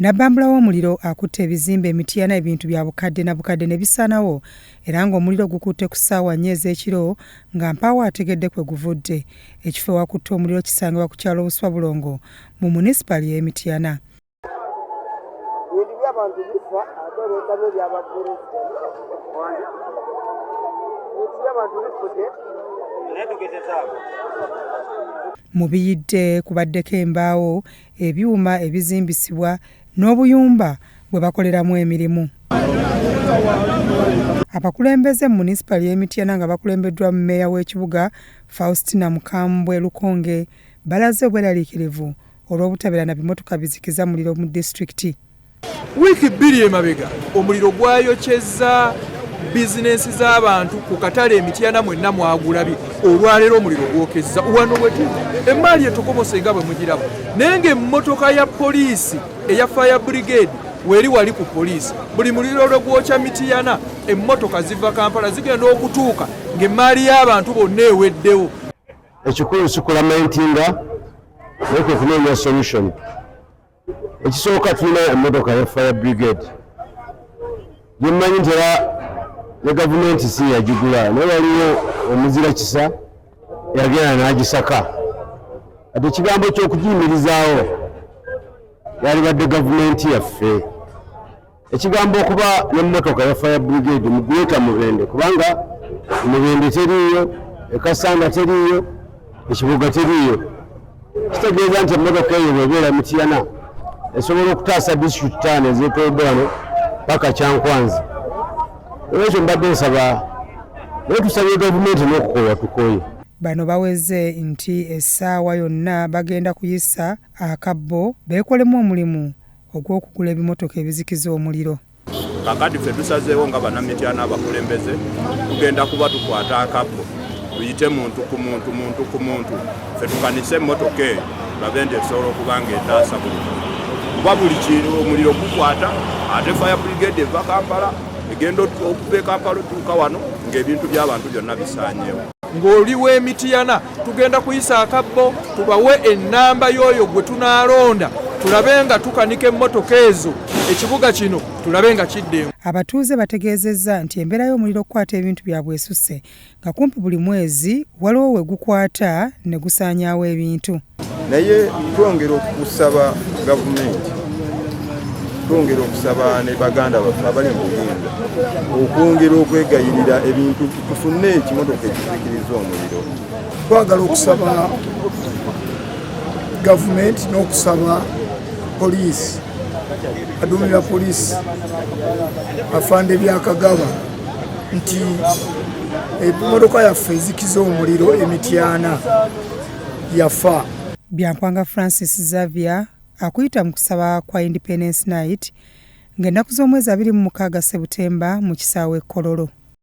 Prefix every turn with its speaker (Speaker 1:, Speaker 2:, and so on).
Speaker 1: Nabbambula w'omuliro akutte ebizimbe Mityana ebintu bya bukadde na bukadde ne bisaanawo era ng'omuliro gukutte ku ssaawa 4 ez'ekiro nga mpaawo ategedde kwe guvudde. Ekifo wakutte omuliro kisangibwa ku kyalo Buswa Bulongo mu munisipali y'e Mityana. Mu biyidde kubaddeko embaawo, ebyuma ebizimbisibwa n'obuyumba bwe bakoleramu emirimu. Abakulembeze mu munisipali y'e Mityana nga bakulembeddwa mu mmeeya w'ekibuga Faustina Mukambwe Lukonge balaze obweraliikirivu olw'obutabeera na bimotoka bizikiza muliro mu disitulikiti.
Speaker 2: Wiiki 2 emabega omuliro gwayokyezza bizinensi z'abantu ku katale e Mityana mwenna mwagulabi. Olwaleero omuliro gwokezza wano weti emmaali etokobose nga bwe mugiraba naye ng'emmotoka ya poliisi eya fire brigade weri wali ku poliisi buli muliro lwe gwokya Mityana emmotoka ziva Kampala zigenda okutuuka ng'emmaali y'abantu bonna eweddewo.
Speaker 3: Ekikulu sikulamentinga naye kwe kunoonya solution. Ekisooka tulina emmotoka ya fire brigade gyemmanyi nti era ne gavumenti si yagigula naye waliwo omuzira kisa yagenda n'agisaka. Ate ekigambo ky'okugiyimirizaawo yali badde gavumenti yaffe. Ekigambo okuba n'emmotoka ya fire brigade muguleta Mubende kubanga Mubende teriiyo, Kasanda teriiyo, Ekibuga teriiyo. Kitegeeza nti emmotoka eyo bw'ebeera Mityana esobola okutaasa disitulikiti 5 ez'etoolodde wano paka Kyankwanzi. Ekyo mbadde nsaba naye tusabye gavumenti n'okukola tukoye.
Speaker 1: Bano baweze nti essaawa yonna bagenda kuyisa akabbo beekolemu omulimu ogw'okugula ebimotoka ebizikiza omuliro.
Speaker 4: Kakati ffe tusazeewo nga bannamityana abakulembeze tugenda kuba tukwata akabbo tuyite muntu ku muntu ffe tukanise emmotoka eyo tulabe nti esobola okuba ng'etaasa kuba buli kintu omuliro gukwata ate fire brigade eva Kampala egenda okuva e Kampala otuuka wano ng'ebintu by'abantu byonna bisaanyeewo.
Speaker 2: Ng'oli w'e Mityana tugenda kuyisa akabbo tubawe ennamba y'oyo gwe tunaalonda tulabe nga tukanika emmotoka ezo ekibuga kino tulabe nga kiddeemu.
Speaker 1: Abatuuze bategeezezza nti embeera y'omuliro okukwata ebintu byabwe esusse nga kumpi buli mwezi waliwo we gukwata ne gusaanyaawo ebintu.
Speaker 5: Naye twongera okusaba gavumenti twongera okusaba ne baganda baffe abali mu buyinza okwongera okwegayirira ebintu tufune ekimotoka ekizikiriza omuliro.
Speaker 6: Twagala okusaba gavumenti n'okusaba poliisi aduumira poliisi afande byakagaba nti emmotoka yaffe ezikiza omuliro e Mityana yafa.
Speaker 1: Byankwanga Francis Xavier akuyita mu kusaba kwa Independence Night ng'ennaku z'omwezi 26 Septemba mu kisaawe Kololo.